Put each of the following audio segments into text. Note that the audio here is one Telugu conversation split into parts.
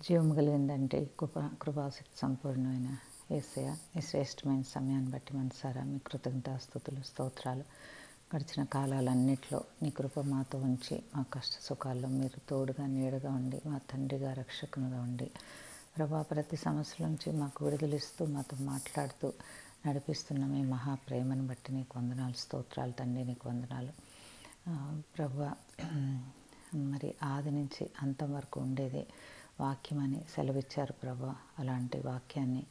జీవము కలిగిందంటే కృపాశక్తి సంపూర్ణమైన యేసయ్య, ఈ శ్రేష్టమైన సమయాన్ని బట్టి మనసారా మీ కృతజ్ఞతాస్తుతులు స్తోత్రాలు. గడిచిన కాలాలన్నిట్లో నీ కృప మాతో ఉంచి మా కష్ట సుఖాల్లో మీరు తోడుగా నీడగా ఉండి మా తండ్రిగా రక్షకునిగా ఉండి ప్రభా ప్రతి సమస్య నుంచి మాకు విడుదలిస్తూ మాతో మాట్లాడుతూ నడిపిస్తున్న మీ మహాప్రేమను బట్టి నీకు వందనాలు, స్తోత్రాలు తండ్రి, నీకు వందనాలు. ప్రభువా, మరి ఆది నుంచి అంతం వరకు ఉండేది వాక్యం అని సెలవిచ్చారు ప్రభా. అలాంటి వాక్యాన్ని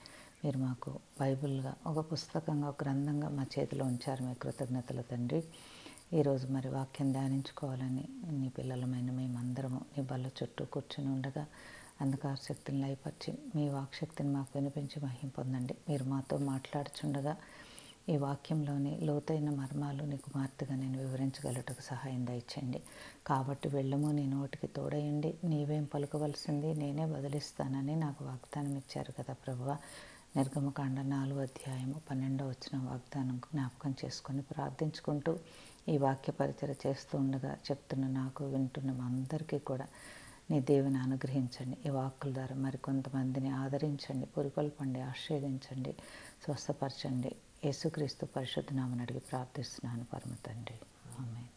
మీరు మాకు బైబిల్గా ఒక పుస్తకంగా, ఒక గ్రంథంగా మా చేతిలో ఉంచారు. మీ కృతజ్ఞతలు తండ్రి. ఈరోజు మరి వాక్యం ధ్యానించుకోవాలని నీ పిల్లలమైన మేమందరము నీ బల్ల చుట్టూ కూర్చొని ఉండగా అంధకార శక్తిని లయపరిచి మీ వాక్శక్తిని మాకు వినిపించి మహిమ పొందండి. మీరు మాతో మాట్లాడుచుండగా ఈ వాక్యంలోని లోతైన మర్మాలు నీ కుమార్తెగా నేను వివరించగలటకు సహాయం దయచేయండి. కాబట్టి వెళ్ళము, నీ నోటికి తోడయండి, నీవేం పలుకవలసింది నేనే బదిలిస్తానని నాకు వాగ్దానం ఇచ్చారు కదా ప్రభువా. నిర్గమకాండ 4:12 వాగ్దానం జ్ఞాపకం చేసుకొని ప్రార్థించుకుంటూ ఈ వాక్య పరిచయం చేస్తూ ఉండగా చెప్తున్న నాకు, వింటున్న అందరికీ కూడా నీ దేవుని అనుగ్రహించండి. ఈ వాక్కుల ద్వారా మరికొంతమందిని ఆదరించండి, పురికొల్పండి, ఆశీర్వదించండి, స్వస్థపరచండి. యేసుక్రీస్తు పరిశుద్ధ నామమున అడిగి ప్రార్థిస్తున్నాను పరమ తండ్రి, ఆమేన్.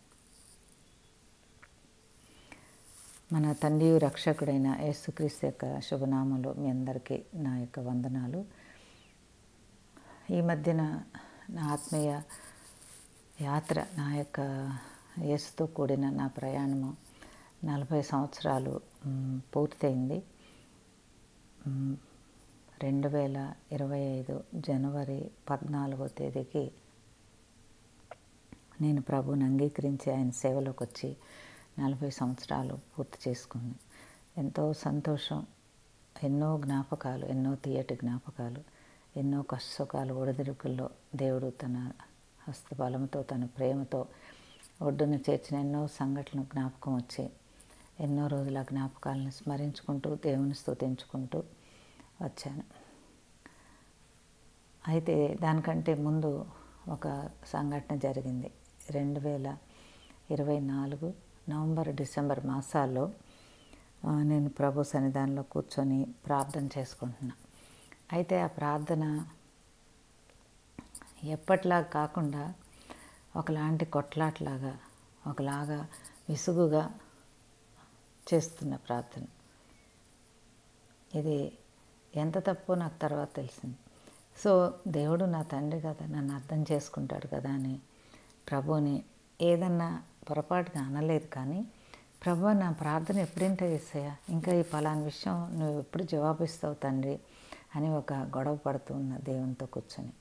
మన తండ్రి రక్షకుడైన యేసుక్రీస్తు యొక్క శుభనామంలో మీ అందరికీ నా యొక్క వందనాలు. ఈ మధ్యన నా ఆత్మీయ యాత్ర, నా యొక్క యేసుతో కూడిన నా ప్రయాణము 40 సంవత్సరాలు పూర్తయింది. 2025 జనవరి 14వ తేదీకి నేను ప్రభువుని అంగీకరించి ఆయన సేవలోకి వచ్చి 40 సంవత్సరాలు పూర్తి చేసుకుంది. ఎంతో సంతోషం, ఎన్నో జ్ఞాపకాలు, ఎన్నో తీయటి జ్ఞాపకాలు, ఎన్నో కష్టసుఖాలు, ఒడిదుడుకుల్లో దేవుడు తన హస్తబలంతో, తన ప్రేమతో ఒడ్డున చేర్చిన ఎన్నో సంఘటనలు జ్ఞాపకం వచ్చి ఎన్నో రోజుల జ్ఞాపకాలను స్మరించుకుంటూ దేవుని స్తుతించుకుంటూ వచ్చాను. అయితే దానికంటే ముందు ఒక సంఘటన జరిగింది. 2024 నవంబర్, డిసెంబర్ మాసాల్లో నేను ప్రభు సన్నిధానంలో కూర్చొని ప్రార్థన చేసుకుంటున్నా. అయితే ఆ ప్రార్థన ఎప్పటిలా కాకుండా ఒకలాంటి కొట్లాట్లాగా, ఒకలాగా విసుగుగా చేస్తున్న ప్రార్థన. ఇది ఎంత తప్పో నాకు తర్వాత తెలిసింది. సో దేవుడు నా తండ్రి కదా, నన్ను అర్థం చేసుకుంటాడు కదా అని ప్రభువుని ఏదన్నా పొరపాటుగా అనలేదు. కానీ ప్రభు, నా ప్రార్థన ఎప్పుడింటో యేసయ్యా, ఇంకా ఈ పలానా విషయం నువ్వు ఎప్పుడు జవాబిస్తావు తండ్రి అని ఒక గొడవ పడుతూ ఉన్న దేవునితో కూర్చొని.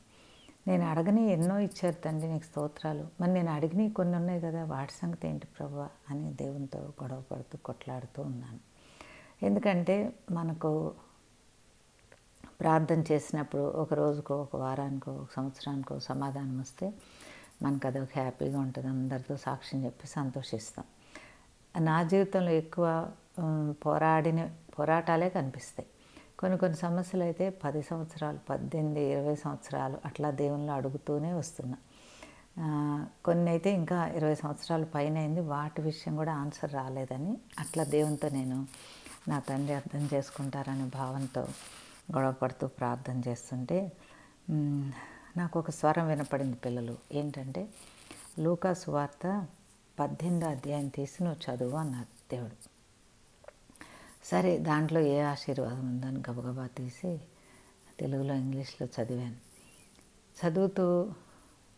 నేను అడగని ఎన్నో ఇచ్చారు తండ్రి, నీకు స్తోత్రాలు. మరి నేను అడిగినవి కొన్ని ఉన్నాయి కదా, వాటి సంగతి ఏంటి ప్రభు అని దేవునితో గొడవ పడుతూ కొట్లాడుతూ ఉన్నాను. ఎందుకంటే మనకు ప్రార్థన చేసినప్పుడు ఒక రోజుకో, ఒక వారానికో, ఒక సంవత్సరానికో సమాధానం వస్తే మనకు అదొక హ్యాపీగా ఉంటుంది. అందరితో సాక్ష్యం చెప్పి సంతోషిస్తాం. నా జీవితంలో ఎక్కువ పోరాటాలే కనిపిస్తాయి. కొన్ని సమస్యలు అయితే 10 సంవత్సరాలు, 18, 20 సంవత్సరాలు అట్లా దేవునిలో అడుగుతూనే వస్తున్నా. కొన్ని అయితే ఇంకా 20 సంవత్సరాలు పైన అయింది, వాటి విషయం కూడా ఆన్సర్ రాలేదని అట్లా దేవునితో నేను నా తండ్రి అర్థం చేసుకుంటారనే భావంతో గొడవపడుతూ ప్రార్థన చేస్తుంటే నాకు ఒక స్వరం వినపడింది. పిల్లలు ఏంటంటే, లూకా సువార్త 18వ అధ్యాయం తీసి నువ్వు చదువు అన్నారు దేవుడు. సరే, దాంట్లో ఏ ఆశీర్వాదం ఉందని గబగబా తీసి తెలుగులో, ఇంగ్లీష్లో చదివాను.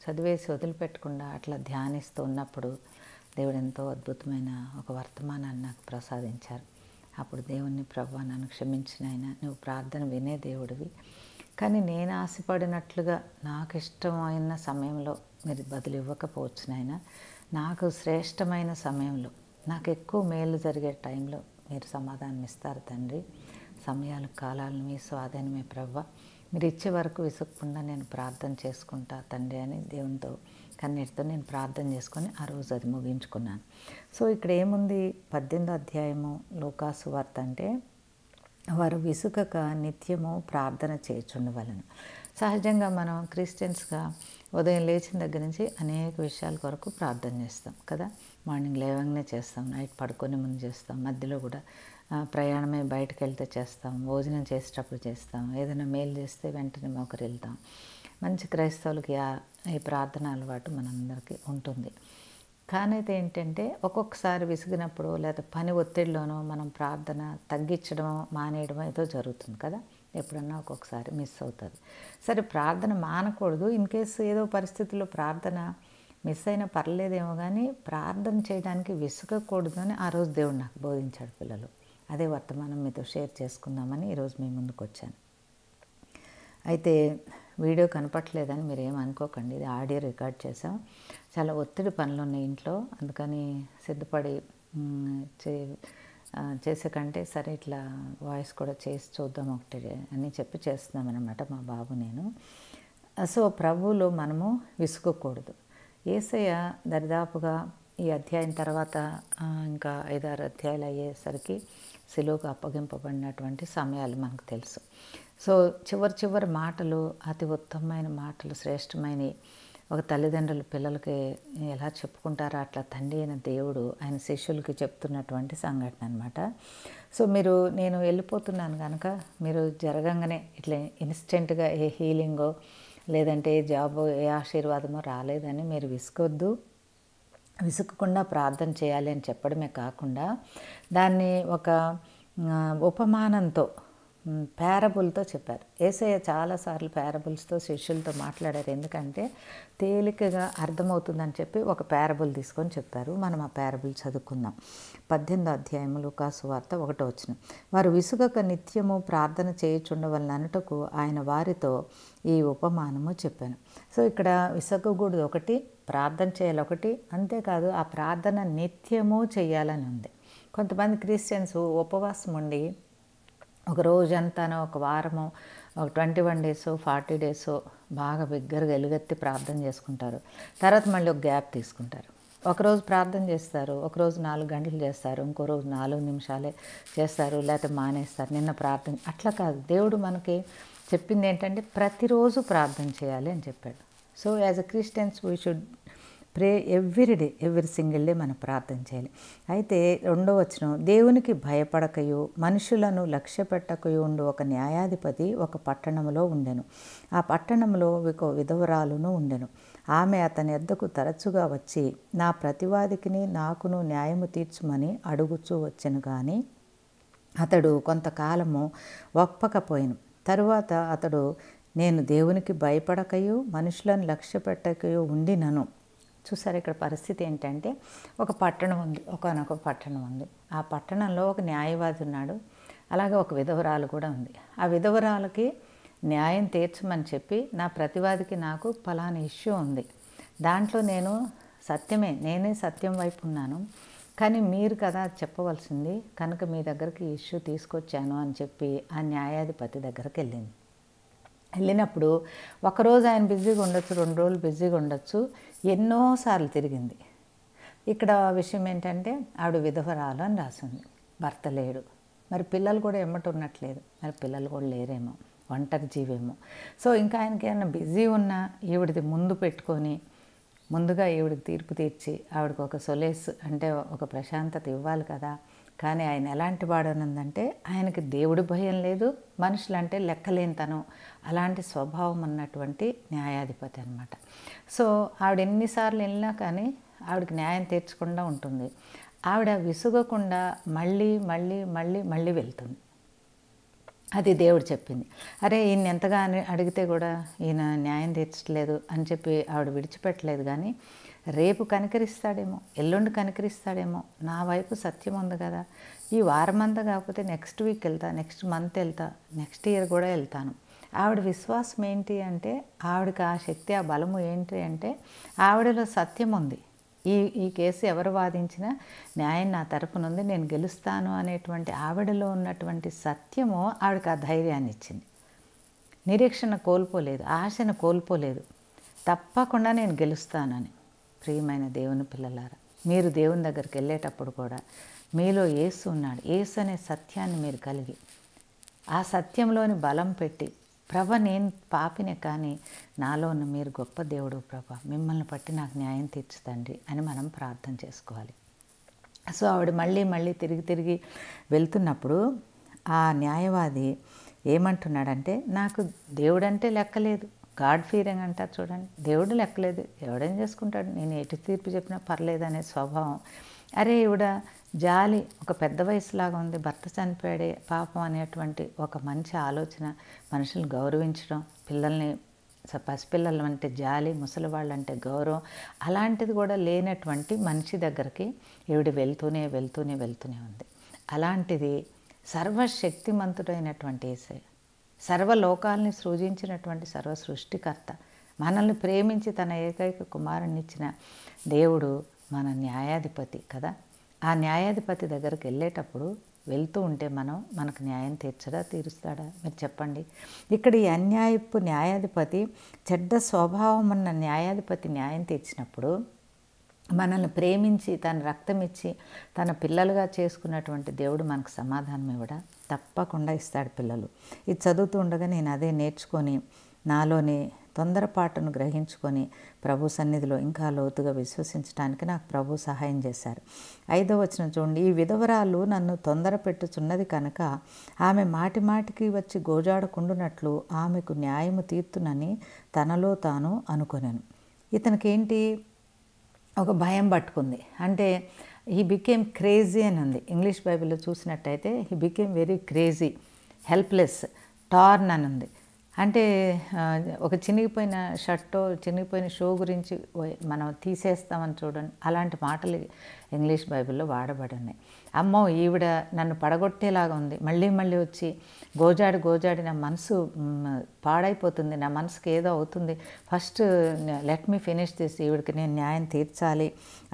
చదివేసి వదిలిపెట్టకుండా అట్లా ధ్యానిస్తూ ఉన్నప్పుడు దేవుడు ఎంతో అద్భుతమైన ఒక వర్తమానాన్ని నాకు ప్రసాదించారు. అప్పుడు దేవుణ్ణి, ప్రభువా నన్ను క్షమించిన ఆయన, నువ్వు ప్రార్థన వినే దేవుడివి, కానీ నేను ఆశపడినట్లుగా నాకు ఇష్టమైన సమయంలో మీరు బదులు ఇవ్వకపోవచ్చు నాయన. నాకు శ్రేష్టమైన సమయంలో, నాకు ఎక్కువ మేలు జరిగే టైంలో మీరు సమాధానం ఇస్తారు తండ్రి. సమయాలు, కాలాలను మీ స్వాధీనమే ప్రభువా. మీరు ఇచ్చే వరకు విసుక్కుండా నేను ప్రార్థన చేసుకుంటా తండ్రి అని దేవునితో కన్నీటితో నేను ప్రార్థన చేసుకొని ఆ రోజు అది ముగించుకున్నాను. సో ఇక్కడ ఏముంది, 18వ అధ్యాయము లూకా సువార్త అంటే, వారు విసుకక నిత్యము ప్రార్థన చేయుచుండవలెను. సహజంగా మనం క్రిస్టియన్స్గా ఉదయం లేచిన దగ్గర నుంచి అనేక విషయాల కొరకు ప్రార్థన చేస్తాం కదా. మార్నింగ్ లేవగానే చేస్తాం, నైట్ పడుకొని ముందు చేస్తాం, మధ్యలో కూడా ప్రయాణమే బయటకు వెళ్తే చేస్తాం, భోజనం చేసేటప్పుడు చేస్తాం, ఏదైనా మేలు చేస్తే వెంటనే మోకరిల్తాం. మంచి క్రైస్తవులకి ఈ ప్రార్థన అలవాటు మనందరికీ ఉంటుంది. కానీ అయితే ఏంటంటే ఒక్కొక్కసారి విసిగినప్పుడు లేదా పని ఒత్తిడిలోనో మనం ప్రార్థన తగ్గించడం మానేయడం ఏదో జరుగుతుంది కదా, ఎప్పుడన్నా ఒక్కొక్కసారి మిస్ అవుతుంది. సరే, ప్రార్థన మానకూడదు. ఇన్ కేసు ఏదో పరిస్థితుల్లో ప్రార్థన మిస్ అయినా పర్లేదేమో, కానీ ప్రార్థన చేయడానికి విసుగకూడదు అని ఆ రోజు దేవుడు నాకు బోధించాడు పిల్లలు. అదే వర్తమానం మీతో షేర్ చేసుకుందామని ఈరోజు మీ ముందుకు వచ్చాను. అయితే వీడియో కనపట్లేదని మీరు ఏమనుకోకండి, ఇది ఆడియో రికార్డ్ చేసాం. చాలా ఒత్తిడి పనులు ఉన్నాయి ఇంట్లో, అందుకని సిద్ధపడి చేసే కంటే సరే ఇట్లా వాయిస్ కూడా చేసి చూద్దాం ఒకటి అని చెప్పి చేస్తున్నామన్నమాట మా బాబు నేను. సో ప్రభువులో మనము విసుగకూడదు. యేసయ్య దరిదాపుగా ఈ అధ్యాయం తర్వాత ఇంకా 5-6 అధ్యాయాలు అయ్యేసరికి సిలువకు అప్పగింపబడినటువంటి సమయాలు మనకు తెలుసు. సో చివరి మాటలు అతి ఉత్తమమైన మాటలు, శ్రేష్టమైనవి. ఒక తల్లిదండ్రులు పిల్లలకి ఎలా చెప్పుకుంటారో అట్లా తండ్రి అయిన దేవుడు ఆయన శిష్యులకి చెప్తున్నటువంటి సంఘటన అనమాట. సో నేను వెళ్ళిపోతున్నాను కనుక మీరు జరగంగానే ఇట్లా ఇన్స్టెంట్గా ఏ హీలింగో లేదంటే ఏ జాబో ఏ ఆశీర్వాదమో రాలేదని మీరు విసుగకుండా ప్రార్థన చేయాలి అని చెప్పడమే కాకుండా దాన్ని ఒక ఉపమానంతో, పారబుల్తో చెప్పారు. యేసయ్య చాలాసార్లు పారబుల్స్తో శిష్యులతో మాట్లాడారు. ఎందుకంటే తేలికగా అర్థమవుతుందని చెప్పి ఒక పారబుల్ తీసుకొని చెప్పారు. మనం ఆ పారబుల్ చదువుకుందాం. 18వ అధ్యాయము లూకాసు వార్త 1వ వచనం. వారు విసుగక నిత్యము ప్రార్థన చేయుచుండవలననుటకు ఆయన వారితో ఈ ఉపమానము చెప్పాను. సో ఇక్కడ విసుగకూడదు ఒకటి, ప్రార్థన చేయాలి ఒకటి, అంతేకాదు ఆ ప్రార్థన నిత్యము చేయాలని ఉంది. కొంతమంది క్రిస్టియన్స్ ఉపవాసం ఉండి ఒక రోజంతానో ఒక వారమో ఒక 21 డేసో 40 డేసో బాగా బిగ్గరగా ఎలుగెత్తి ప్రార్థన చేసుకుంటారు. తర్వాత మళ్ళీ ఒక గ్యాప్ తీసుకుంటారు. ఒకరోజు ప్రార్థన చేస్తారు, ఒకరోజు 4 గంటలు చేస్తారు, ఇంకో రోజు 4 నిమిషాలే చేస్తారు, లేకపోతే మానేస్తారు. నిన్న ప్రార్థన అట్లా కాదు. దేవుడు మనకి చెప్పింది ఏంటంటే ప్రతిరోజు ప్రార్థన చేయాలి అని చెప్పాడు. So as a Christians we should pray every single day మనం ప్రార్థన చేయాలి. అయితే 2వ వచనం, దేవునికి భయపడకయు మనుషులను లక్ష్య పెట్టకయు ఉండు ఒక న్యాయాధిపతి ఒక పట్టణంలో ఉండెను. ఆ పట్టణంలో ఒక విధవరాలును ఉండెను. ఆమె అతని యొద్దకు తరచుగా వచ్చి నా ప్రతివాదికిని నాకును న్యాయము తీర్చుమని అడుగుచూ వచ్చెను. కానీ అతడు కొంతకాలము ఒప్పకపోయెను. తరువాత అతడు నేను దేవునికి భయపడకయు మనుషులను లక్ష్య పెట్టకయు ఉండినను. చూసారు, ఇక్కడ పరిస్థితి ఏంటంటే ఒక పట్టణం ఉంది, ఒకనొక పట్టణం ఉంది. ఆ పట్టణంలో ఒక న్యాయవాది ఉన్నాడు, అలాగే ఒక విధవరాలు కూడా ఉంది. ఆ విధవరాలకి న్యాయం తీర్చమని చెప్పి నా ప్రతివాదికి నాకు ఫలానా ఇష్యూ ఉంది, దాంట్లో నేనే సత్యం వైపు ఉన్నాను, కానీ మీరు కదా చెప్పవలసింది, కనుక మీ దగ్గరికి ఇష్యూ తీసుకొచ్చాను అని చెప్పి ఆ న్యాయాధిపతి దగ్గరికి వెళ్ళినప్పుడు ఒకరోజు ఆయన బిజీగా ఉండొచ్చు, 2 రోజులు బిజీగా ఉండొచ్చు, ఎన్నోసార్లు తిరిగింది. ఇక్కడ విషయం ఏంటంటే ఆవిడ విధవరాలు అని రాసింది, భర్త లేడు. మరి పిల్లలు కూడా ఉన్నట్లేదు, మరి పిల్లలు కూడా లేరేమో, ఒంటరి జీవేమో. సో ఇంకా ఆయనకి ఏమైనా బిజీ ఉన్నా ఈవిడిది ముందు పెట్టుకొని ముందుగా ఈవిడికి తీర్పు తీర్చి ఆవిడకి ఒక సొలేస్ అంటే ఒక ప్రశాంతత ఇవ్వాలి కదా. కానీ ఆయన ఎలాంటి వాడనుందంటే ఆయనకి దేవుడి భయం లేదు, మనుషులంటే లెక్కలేనితనం, అలాంటి స్వభావం ఉన్నటువంటి న్యాయాధిపతి అనమాట. సో ఆవిడ ఎన్నిసార్లు వెళ్ళినా కానీ ఆవిడకి న్యాయం తీర్చకుండా ఉంటుంది. ఆవిడ విసుగకుండా మళ్ళీ మళ్ళీ మళ్ళీ మళ్ళీ వెళ్తుంది. అది దేవుడు చెప్పింది. అరే ఈయన ఎంతగా అడిగితే కూడా ఈయన న్యాయం తీర్చట్లేదు అని చెప్పి ఆవిడ విడిచిపెట్టలేదు. కానీ రేపు కనికరిస్తాడేమో, ఎల్లుండి కనికరిస్తాడేమో, నా వైపు సత్యం ఉంది కదా, ఈ వారమంతా కాకపోతే నెక్స్ట్ వీక్ వెళ్తా, నెక్స్ట్ మంత్ వెళ్తా, నెక్స్ట్ ఇయర్ కూడా వెళ్తాను. ఆవిడ విశ్వాసం ఏంటి అంటే, ఆవిడకి ఆ శక్తి ఆ బలము ఏంటి అంటే ఆవిడలో సత్యం ఉంది. ఈ కేసు ఎవరు వాదించినా న్యాయం నా తరపున ఉంది, నేను గెలుస్తాను అనేటువంటి ఆవిడలో ఉన్నటువంటి సత్యము ఆవిడకి ఆ ధైర్యాన్ని ఇచ్చింది. నిరీక్షణ కోల్పోలేదు, ఆశను కోల్పోలేదు, తప్పకుండా నేను గెలుస్తానని. ప్రియమైన దేవుని పిల్లలారా, మీరు దేవుని దగ్గరికి వెళ్ళేటప్పుడు కూడా మీలో యేసు ఉన్నాడు, యేసు అనే సత్యాన్ని మీరు కలిగి ఆ సత్యంలోని బలం పెట్టి ప్రభ నేను పాపినే, కానీ నాలో ఉన్న మీరు గొప్ప దేవుడు ప్రభ, మిమ్మల్ని బట్టి నాకు న్యాయం తీర్చుతండి అని మనం ప్రార్థన చేసుకోవాలి. సో ఆవిడ మళ్ళీ మళ్ళీ తిరిగి తిరిగి వెళ్తున్నప్పుడు ఆ న్యాయవాది ఏమంటున్నాడంటే, నాకు దేవుడంటే లెక్కలేదు, గాడ్ ఫీరింగ్ అంటారు చూడండి, దేవుడు లెక్కలేదు, ఎవడేం చేసుకుంటాడు, నేను ఎటు తీర్పు చెప్పినా పర్లేదు అనే స్వభావం. అరే ఈవిడ జాలి, ఒక పెద్ద వయసులాగా ఉంది, భర్త చనిపోయాడే పాపం అనేటువంటి ఒక మంచి ఆలోచన, మనుషులను గౌరవించడం, పిల్లల్ని పసిపిల్లలు అంటే జాలి, ముసలి వాళ్ళంటే గౌరవం, అలాంటిది కూడా లేనటువంటి మనిషి దగ్గరికి ఈవిడ వెళ్తూనే వెళ్తూనే వెళ్తూనే ఉంది. అలాంటిది సర్వశక్తిమంతుడైనటువంటి యేసయ్య, సర్వలోకాల్ని సృజించినటువంటి సర్వ సృష్టికర్త, మనల్ని ప్రేమించి తన ఏకైక కుమారునిచ్చిన దేవుడు మన న్యాయాధిపతి కదా. ఆ న్యాయాధిపతి దగ్గరికి వెళ్ళేటప్పుడు వెళ్తూ ఉంటే మనకు న్యాయం తీరుస్తాడా మీరు చెప్పండి. ఇక్కడ ఈ అన్యాయపు న్యాయాధిపతి, చెడ్డ స్వభావం ఉన్న న్యాయాధిపతి న్యాయం తీర్చినప్పుడు మనల్ని ప్రేమించి తన రక్తం ఇచ్చి తన పిల్లలుగా చేసుకున్నటువంటి దేవుడు మనకు సమాధానం ఇవ్వడా? తప్పకుండా ఇస్తాడు పిల్లలు. ఇది చదువుతూ ఉండగా నేను అదే నేర్చుకొని నాలోని తొందరపాటును గ్రహించుకొని ప్రభు సన్నిధిలో ఇంకా లోతుగా విశ్వసించడానికి నాకు ప్రభు సహాయం చేశారు. 5వ వచనం చూడండి, ఈ విధవరాలు నన్ను తొందర పెట్టుచున్నది కనుక ఆమె మాటి మాటికి వచ్చి గోజాడుకుండునట్లు ఆమెకు న్యాయము తీర్తునని తనలో తాను అనుకొనెను. ఇతనికి ఏంటి, ఒక భయం పట్టుకుంది. అంటే హీ బికేమ్ క్రేజీ అని ఉంది ఇంగ్లీష్ బైబిల్లో చూసినట్టయితే, he became very crazy, helpless, torn అని ఉంది. అంటే ఒక చినిగిపోయిన షర్టో చినిగిపోయిన షూ గురించి మనం తీసేస్తామని చూడండి, అలాంటి మాటలు ఇంగ్లీష్ బైబిల్లో వాడబడి ఉన్నాయి. అమ్మో ఈవిడ నన్ను పడగొట్టేలాగా ఉంది, మళ్ళీ మళ్ళీ వచ్చి గోజాడి నా మనసు పాడైపోతుంది, నా మనసుకి ఏదో అవుతుంది, first let me finish this, ఈవిడికి నేను న్యాయం తీర్చాలి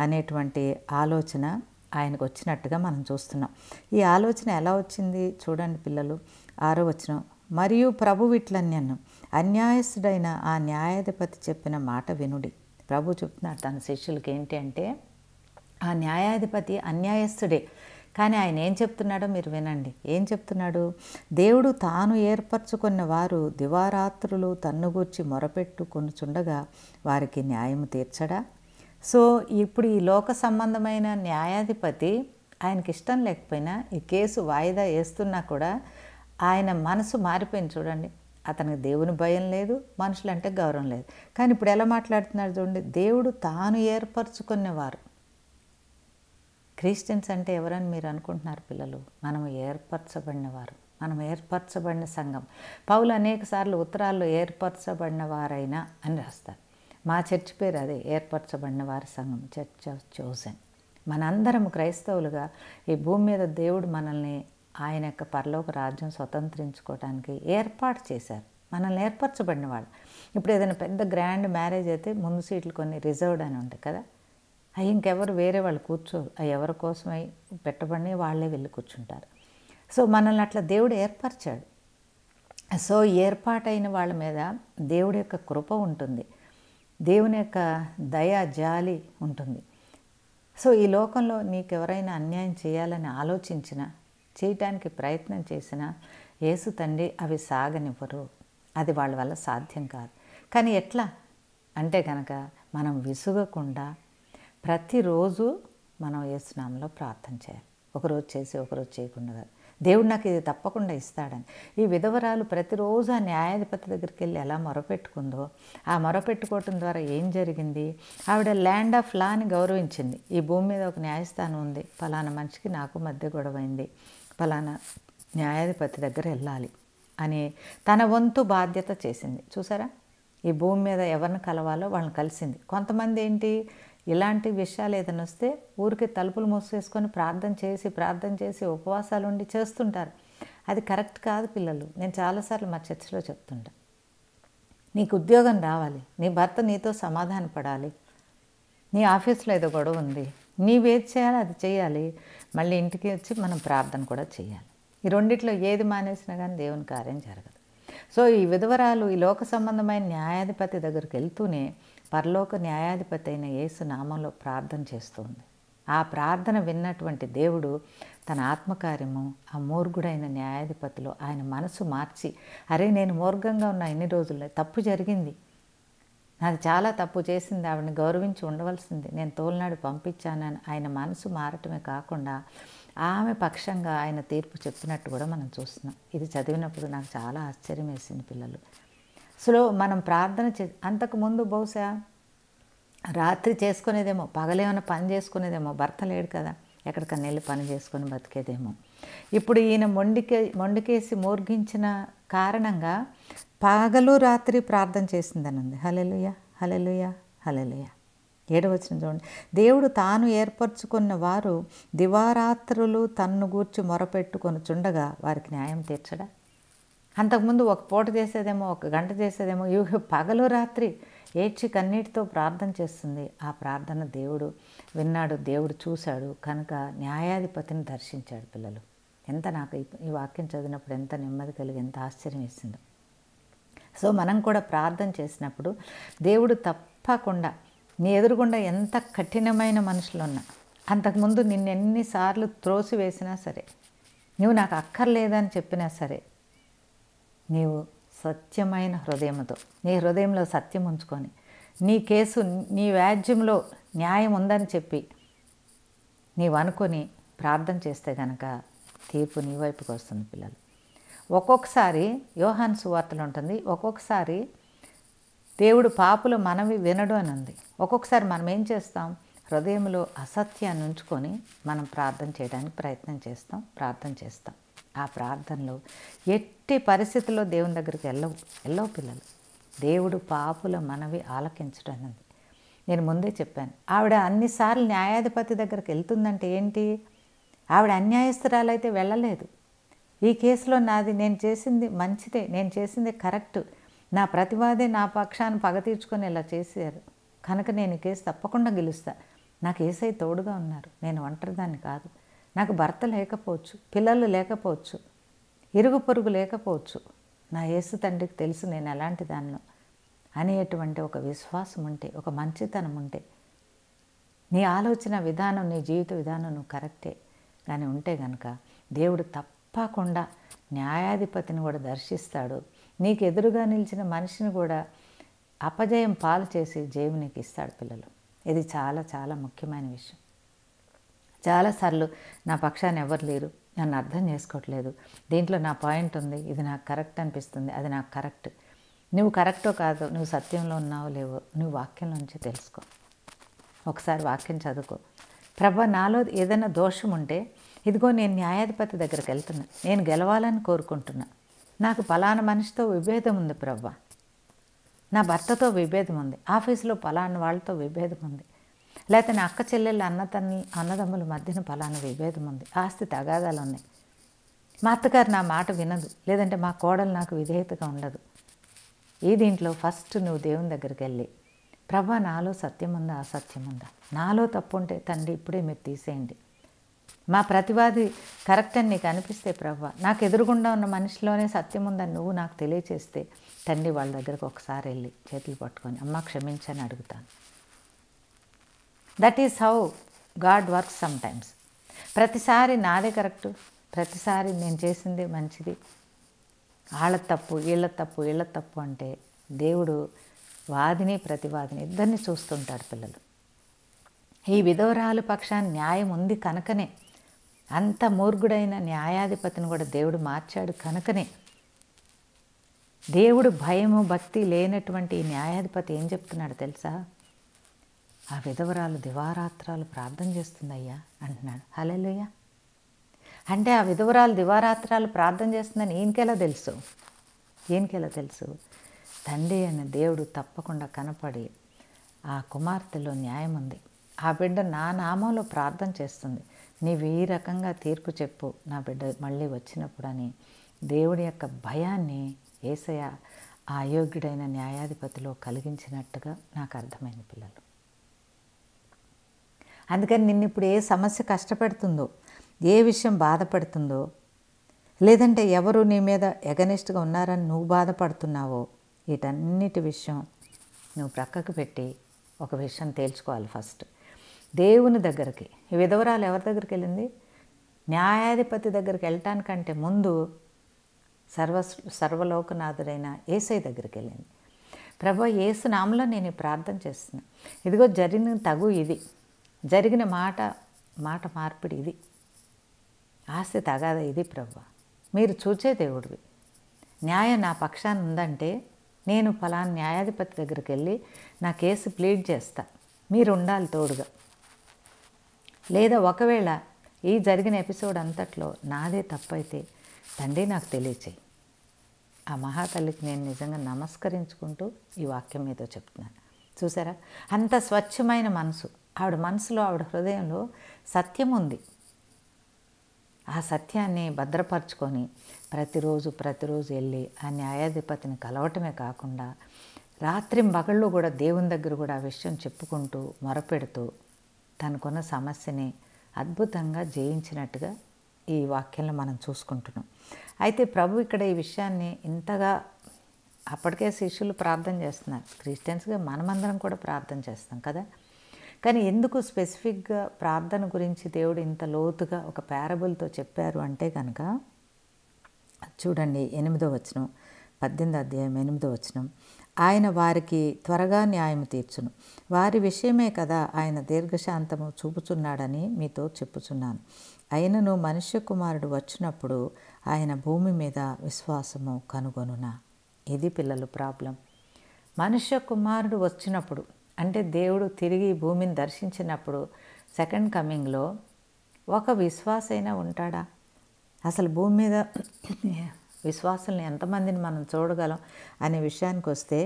అనేటువంటి ఆలోచన ఆయనకు వచ్చినట్టుగా మనం చూస్తున్నాం. ఈ ఆలోచన ఎలా వచ్చింది చూడండి పిల్లలు. 6వ వచనం, మరియు ప్రభు ఇట్లన్యను, అన్యాయస్తుడైన ఆ న్యాయాధిపతి చెప్పిన మాట వినుడి. ప్రభు చెప్తున్నాడు తన శిష్యులకి ఏంటి అంటే, ఆ న్యాయాధిపతి అన్యాయస్తుడే, కానీ ఆయన ఏం చెప్తున్నాడో మీరు వినండి. ఏం చెప్తున్నాడు? దేవుడు తాను ఏర్పరచుకున్న వారు దివారాత్రులు తన్నుగూర్చి మొరపెట్టుకొనుచుండగా వారికి న్యాయము తీర్చడా? సో ఇప్పుడు ఈ లోక సంబంధమైన న్యాయాధిపతి ఆయనకి ఇష్టం లేకపోయినా ఈ కేసు వాయిదా వేస్తున్నా కూడా ఆయన మనసు మారిపోయింది చూడండి. అతనికి దేవుని భయం లేదు, మనుషులంటే గౌరవం లేదు. కానీ ఇప్పుడు ఎలా మాట్లాడుతున్నాడు చూడండి, దేవుడు తాను ఏర్పరచుకునేవారు. క్రిస్టియన్స్ అంటే ఎవరని మీరు అనుకుంటున్నారు పిల్లలు? మనం ఏర్పరచబడినవారు, మనం ఏర్పరచబడిన సంఘం. పౌలు అనేక సార్లు ఉత్తరాల్లో ఏర్పరచబడిన వారైనా అని రాస్తారు. మా చర్చ్ పేరు అదే, ఏర్పరచబడిన వారి సంఘం, చర్చ్ ఆఫ్ చోజన్. మనందరం క్రైస్తవులుగా ఈ భూమి మీద దేవుడు మనల్ని ఆయన యొక్క పరలోక రాజ్యం స్వతంత్రించుకోవడానికి ఏర్పాటు చేశారు, మనల్ని ఏర్పరచబడిన వాళ్ళు. ఇప్పుడు ఏదైనా పెద్ద గ్రాండ్ మ్యారేజ్ అయితే ముందు సీట్లు కొన్ని రిజర్వ్డ్ అని ఉంటాయి కదా, అవి ఇంకెవరు వేరే వాళ్ళు కూర్చోరు, అవి ఎవరి కోసమై పెట్టబడి వాళ్ళే వెళ్ళి కూర్చుంటారు. సో మనల్ని అట్లా దేవుడు ఏర్పరిచాడు. సో ఏర్పాటైన వాళ్ళ మీద దేవుడి యొక్క కృప ఉంటుంది, దేవుని యొక్క దయ జాలి ఉంటుంది. సో ఈ లోకంలో నీకెవరైనా అన్యాయం చేయాలని ఆలోచించినా, చేయటానికి ప్రయత్నం చేసినా యేసు తండ్రి అవి సాగనివ్వరు, అది వాళ్ళ వల్ల సాధ్యం కాదు. కానీ ఎట్లా అంటే కనుక మనం విసుగకుండా ప్రతిరోజు మనం యేసు నామములో ప్రార్థన చేయాలి. ఒకరోజు చేసి ఒకరోజు చేయకుండా కాదు. దేవుడు నాకు ఇది తప్పకుండా ఇస్తాడని. ఈ విధవరాలు ప్రతిరోజు ఆ న్యాయాధిపతి దగ్గరికి వెళ్ళి ఎలా మొరపెట్టుకుందో, ఆ మొరపెట్టుకోవటం ద్వారా ఏం జరిగింది, ఆవిడ ల్యాండ్ ఆఫ్ లాని గౌరవించింది. ఈ భూమి మీద ఒక న్యాయస్థానం ఉంది, ఫలానా మనిషికి నాకు మధ్య గొడవైంది, ఫలానా న్యాయాధిపతి దగ్గర వెళ్ళాలి అని తన వంతు బాధ్యత చేసింది. చూసారా, ఈ భూమి మీద ఎవరిని కలవాలో వాళ్ళని కలిసింది. కొంతమంది ఏంటి, ఇలాంటి విషయాలు ఏదైనా వస్తే ఊరికి తలుపులు మూసేసుకొని ప్రార్థన చేసి ఉపవాసాలు ఉండి చేస్తుంటారు. అది కరెక్ట్ కాదు పిల్లలు. నేను చాలాసార్లు మా చర్చిలో చెప్తుంటా, నీకు ఉద్యోగం రావాలి, నీ భర్త నీతో సమాధాన పడాలి, నీ ఆఫీస్లో ఏదో గొడవ ఉంది, నీవేది చేయాలి అది చేయాలి, మళ్ళీ ఇంటికి వచ్చి మనం ప్రార్థన కూడా చేయాలి. ఈ రెండిట్లో ఏది మానేసినా కానీ దేవుని కార్యం జరగదు. సో ఈ విధవరాలు ఈ లోక సంబంధమైన న్యాయాధిపతి దగ్గరికి వెళ్తూనే పరలోక న్యాయాధిపతి అయిన యేసు నామంలో ప్రార్థన చేస్తుంది. ఆ ప్రార్థన విన్నటువంటి దేవుడు తన ఆత్మకార్యము ఆ మూర్ఖుడైన న్యాయాధిపతిలో ఆయన మనసు మార్చి, అరే నేను మూర్ఖంగా ఉన్న ఇన్ని రోజుల్లో తప్పు జరిగింది, నాది చాలా తప్పు చేసింది, ఆవిడని గౌరవించి ఉండవలసింది, నేను తోలనాడు పంపించానని ఆయన మనసు మారటమే కాకుండా ఆమె పక్షంగా ఆయన తీర్పు చెప్పినట్టు కూడా మనం చూస్తున్నాం. ఇది చదివినప్పుడు నాకు చాలా ఆశ్చర్యం వేసింది పిల్లలు. సో మనం ప్రార్థన అంతకుముందు బహుశా రాత్రి చేసుకునేదేమో, పగలేమైనా పని చేసుకునేదేమో, భర్త లేడు కదా, ఎక్కడికన్నా వెళ్ళి పని చేసుకొని బతికేదేమో. ఇప్పుడు ఈయన మొండికేసి మూర్ఘించిన కారణంగా పగలు రాత్రి ప్రార్థన చేసిందని ఉంది. హల్లెలూయా, హల్లెలూయా, హల్లెలూయా. 7వ వచనం చూడండి. దేవుడు తాను ఏర్పరచుకున్న వారు దివారాత్రులు తన్ను గూర్చి మొరపెట్టుకొనుచుండగా వారికి న్యాయం తీర్చడా? అంతకుముందు ఒక పూట చేసేదేమో, ఒక గంట చేసేదేమో, పగలు రాత్రి ఏడ్చి కన్నీటితో ప్రార్థన చేస్తుంది. ఆ ప్రార్థన దేవుడు విన్నాడు, దేవుడు చూశాడు, కనుక న్యాయాధిపతిని దర్శించాడు. పిల్లలు, ఎంత నాకు ఈ వాక్యం చదివినప్పుడు ఎంత నెమ్మది కలిగి, ఎంత ఆశ్చర్యం వేసిందో. సో మనం కూడా ప్రార్థన చేసినప్పుడు దేవుడు తప్పకుండా నీ ఎదురుగుండా ఎంత కఠినమైన మనుషులు ఉన్నా, అంతకుముందు నిన్నెన్నిసార్లు త్రోసివేసినా సరే, నువ్వు నాకు అక్కర్లేదని చెప్పినా సరే, నీవు సత్యమైన హృదయంతో నీ హృదయంలో సత్యం ఉంచుకొని నీ కేసు, నీ వ్యాజ్యంలో న్యాయం ఉందని చెప్పి నీవు అనుకొని ప్రార్థన చేస్తే కనుక తీర్పు నీ వైపుకి వస్తుంది. పిల్లలు, ఒక్కొక్కసారి యోహాను సువార్తలో ఉంటుంది, ఒక్కొక్కసారి దేవుడు పాపుల మనవి వినడు అని ఉంది. ఒక్కొక్కసారి మనం ఏం చేస్తాం, హృదయంలో అసత్యాన్ని ఉంచుకొని మనం ప్రార్థన చేయడానికి ప్రయత్నం చేస్తాం, ప్రార్థన చేస్తాం. ఆ ప్రార్థనలో ఎట్టి పరిస్థితుల్లో దేవుని దగ్గరికి వెళ్ళవు పిల్లలు. దేవుడు పాపుల మనవి ఆలకించడన్నది నేను ముందే చెప్పాను. ఆవిడ అన్నిసార్లు న్యాయాధిపతి దగ్గరికి వెళ్తుందంటే ఏంటి, ఆవిడ అన్యాయస్తురాలైతే వెళ్ళలేదు. ఈ కేసులో నేను చేసింది మంచిదే, నేను చేసింది కరెక్ట్, నా ప్రతివాదే నా పక్షాన్ని పగ తీర్చుకొని ఇలా చేశారు, కనుక నేను ఈ కేసు తప్పకుండా గెలుస్తా, నాకు యేసయ్య తోడుగా ఉన్నారు, నేను ఒంటరిదాన్ని కాదు, నాకు భర్త లేకపోవచ్చు, పిల్లలు లేకపోవచ్చు, ఇరుగు పొరుగు లేకపోవచ్చు, నా యేసు తండ్రికి తెలుసు నేను ఎలాంటి దాన్నో అనేటువంటి ఒక విశ్వాసం ఉంటే, ఒక మంచితనం ఉంటే, నీ ఆలోచన విధానం, నీ జీవిత విధానం నువ్వు కరెక్టే కానీ ఉంటే కనుక దేవుడు తప్పకుండా న్యాయాధిపతిని కూడా దర్శిస్తాడు. నీకు ఎదురుగా నిలిచిన మనిషిని కూడా అపజయం పాలు చేసి జయం నీకు ఇస్తాడు. పిల్లలు, ఇది చాలా చాలా ముఖ్యమైన విషయం. చాలాసార్లు నా పక్షాన్ని ఎవరు లేరు, నన్ను అర్థం చేసుకోవట్లేదు, దీంట్లో నా పాయింట్ ఉంది, ఇది నాకు కరెక్ట్ అనిపిస్తుంది, అది నాకు కరెక్ట్. నువ్వు కరెక్టో కాదో, నువ్వు సత్యంలో ఉన్నావో లేవో నువ్వు వాక్యంలోంచి తెలుసుకో. ఒకసారి వాక్యం చదువుకో. ప్రభా, నాలో ఏదైనా దోషం ఉంటే ఇదిగో నేను న్యాయాధిపతి దగ్గరికి వెళ్తున్నా, నేను గెలవాలని కోరుకుంటున్నా, నాకు పలానా మనిషితో విభేదం ఉంది ప్రభా, నా భర్తతో విభేదం ఉంది, ఆఫీసులో పలానా వాళ్ళతో విభేదం ఉంది, లేకపోతే నా అక్క చెల్లెళ్ళ అన్నదమ్ముల మధ్యన పలానా విభేదం ఉంది, ఆస్తి తగాదాలు ఉన్నాయి, మా అత్తగారు నా మాట వినదు, లేదంటే మా కోడలు నాకు విధేయతగా ఉండదు. ఈ దీంట్లో ఫస్ట్ నువ్వు దేవుని దగ్గరికి వెళ్ళి, ప్రభా నాలో సత్యం ఉందా, అసత్యం ఉందా, నాలో తప్పు ఉంటే తండ్రి ఇప్పుడే మీరు తీసేయండి, మా ప్రతివాది కరెక్ట్ అని నీకు అనిపిస్తే ప్రభా, నాకు ఎదురుగుండా ఉన్న మనిషిలోనే సత్యం ఉందని నువ్వు నాకు తెలియచేస్తే తండ్రి వాళ్ళ దగ్గరకు ఒకసారి వెళ్ళి చేతులు పట్టుకొని అమ్మ క్షమించని అడుగుతాను. That is how God works some times. ప్రతిసారి నాదే కరెక్టు, ప్రతిసారి నేను చేసిందే మంచిది, వాళ్ళ తప్పు వీళ్ళ తప్పు వీళ్ళ తప్పు అంటే దేవుడు వాదిని ప్రతివాదిని ఇద్దరిని చూస్తుంటాడు. పిల్లలు, ఈ విధవరాలు పక్షాన్ని న్యాయం ఉంది కనుకనే, అంత మూర్ఖుడైన న్యాయాధిపతిని కూడా దేవుడు మార్చాడు కనుకనే, దేవుడు భయము భక్తి లేనటువంటి ఈ న్యాయాధిపతి ఏం చెప్తున్నాడు తెలుసా, ఆ విధవరాలు దివారాత్రాలు ప్రార్థన చేస్తుందయ్యా అంటున్నాడు. హల్లెలూయా. అంటే ఆ విధవరాలు దివారాత్రాలు ప్రార్థన చేస్తుందని ఈయనకెలా తెలుసు, ఈయనకెలా తెలుసు, తండ్రి అనే దేవుడు తప్పకుండా కనపడి ఆ కుమార్తెలో న్యాయం ఉంది, ఆ బిడ్డ నా నామంలో ప్రార్థన చేస్తుంది, నీవు ఈ రకంగా తీర్పు చెప్పు నా బిడ్డ మళ్ళీ వచ్చినప్పుడు అని దేవుడి యొక్క భయాన్ని యేసయ్య ఆ అయోగ్యుడైన న్యాయాధిపతిలో కలిగించినట్టుగా నాకు అర్థమైంది. పిల్లలు, అందుకని నిన్ను ఇప్పుడు ఏ సమస్య కష్టపెడుతుందో, ఏ విషయం బాధపడుతుందో, లేదంటే ఎవరు నీ మీద ఎగనిస్ట్గా ఉన్నారని నువ్వు బాధపడుతున్నావో, వీటన్నిటి విషయం నువ్వు ప్రక్కకు పెట్టి ఒక విషయం తేల్చుకోవాలి. ఫస్ట్ దేవుని దగ్గరికి. ఈ విధవరాలు ఎవరి దగ్గరికి వెళ్ళింది? న్యాయాధిపతి దగ్గరికి వెళ్ళటానికంటే ముందు సర్వలోకనాథుడైన యేసయ్య దగ్గరికి వెళ్ళింది. ప్రభు యేసు నామములో నేను ఈ ప్రార్థన చేస్తున్నా. ఇదిగో జరిగిన తగు ఇది, జరిగిన మాట మార్పిడి ఇది, ఆస్తి తగాద ఇది. ప్రభు మీరు చూచే దేవుడివి, న్యాయం నా పక్షాన ఉందంటే నేను ఫలానా న్యాయాధిపతి దగ్గరికి వెళ్ళి నా కేసు ప్లీడ్ చేస్తా, మీరు ఉండాలి తోడుగా. లేదా ఒకవేళ ఈ జరిగిన ఎపిసోడ్ అంతట్లో నాదే తప్పైతే తండ్రి నాకు తెలియచేయి. ఆ మహాతల్లికి నేను నిజంగా నమస్కరించుకుంటూ ఈ వాక్యం మీతో చెప్తున్నాను. చూసారా, అంత స్వచ్ఛమైన మనసు. ఆవిడ మనసులో, ఆవిడ హృదయంలో సత్యం ఉంది. ఆ సత్యాన్ని భద్రపరచుకొని ప్రతిరోజు వెళ్ళి ఆ న్యాయాధిపతిని కలవటమే కాకుండా రాత్రింబగళ్ళు కూడా దేవుని దగ్గర కూడా ఆ విషయం చెప్పుకుంటూ మొరపెడుతూ తనకున్న సమస్యని అద్భుతంగా జయించినట్టుగా ఈ వాక్యంలో మనం చూసుకుంటున్నాం. అయితే ప్రభు ఇక్కడ ఈ విషయాన్ని ఇంతగా, అప్పటికే శిష్యులు ప్రార్థన చేస్తున్నారు, క్రిస్టియన్స్గా మనమందరం కూడా ప్రార్థన చేస్తాం కదా. కానీ ఎందుకు స్పెసిఫిక్గా ప్రార్థన గురించి దేవుడు ఇంత లోతుగా ఒక పారబుల్తో చెప్పారు అంటే కనుక చూడండి, 8వ వచనం, 18వ అధ్యాయం 8వ వచనం. ఆయన వారికి త్వరగా న్యాయం తీర్చును, వారి విషయమే కదా ఆయన దీర్ఘశాంతము చూపుచున్నాడని మీతో చెప్పుచున్నాను. అయినను మనుష్య కుమారుడు వచ్చినప్పుడు ఆయన భూమి మీద విశ్వాసము కనుగొనునా. ఇది పిల్లలు ప్రాబ్లం. మనుష్య కుమారుడు వచ్చినప్పుడు అంటే దేవుడు తిరిగి భూమిని దర్శించినప్పుడు సెకండ్ కమింగ్లో ఒక విశ్వాసైనా ఉంటాడా? అసలు భూమి మీద విశ్వాసాలను ఎంతమందిని మనం చూడగలం అనే విషయానికి వస్తే,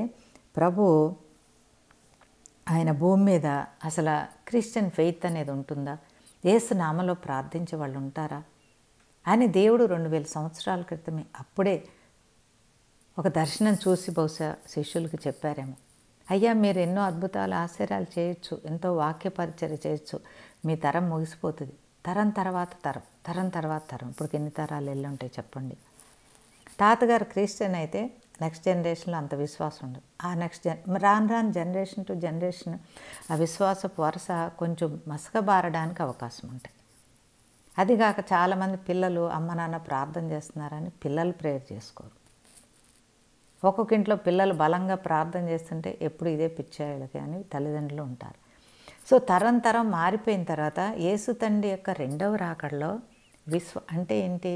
ప్రభు ఆయన భూమి మీద అసలు క్రిస్టియన్ ఫెయిత్ అనేది ఉంటుందా? యేసు నామలో ప్రార్థించే వాళ్ళు ఉంటారా అని దేవుడు 2000 సంవత్సరాల క్రితమే అప్పుడే ఒక దర్శనం చూసి బహుశా శిష్యులకు చెప్పారేమో. అయ్యా, మీరు ఎన్నో అద్భుతాలు ఆశ్చర్యాలు చేయొచ్చు, ఎంతో వాక్య పరిచర్య చేయొచ్చు, మీ తరం ముగిసిపోతుంది. తరం తర్వాత తరం ఇప్పుడు ఎన్ని తరాలు వెళ్ళి ఉంటాయి చెప్పండి. తాతగారు క్రిస్టియన్ అయితే నెక్స్ట్ జనరేషన్లో అంత విశ్వాసం ఉండదు. ఆ రాను జనరేషన్ టు జనరేషన్ ఆ విశ్వాసపు వరుస కొంచెం మసకబారడానికి అవకాశం ఉంటుంది. అదిగాక చాలామంది పిల్లలు అమ్మ నాన్న ప్రార్థన చేస్తున్నారని పిల్లలు ప్రేయర్ చేసుకోరు. ఒక్కొక్క ఇంట్లో పిల్లలు బలంగా ప్రార్థన చేస్తుంటే ఎప్పుడు ఇదే పిచ్చాయిలకి అని తల్లిదండ్రులు ఉంటారు. సో తరం మారిపోయిన తర్వాత యేసు తండ్రి యొక్క రెండవ రాకడలో అంటే ఏంటి?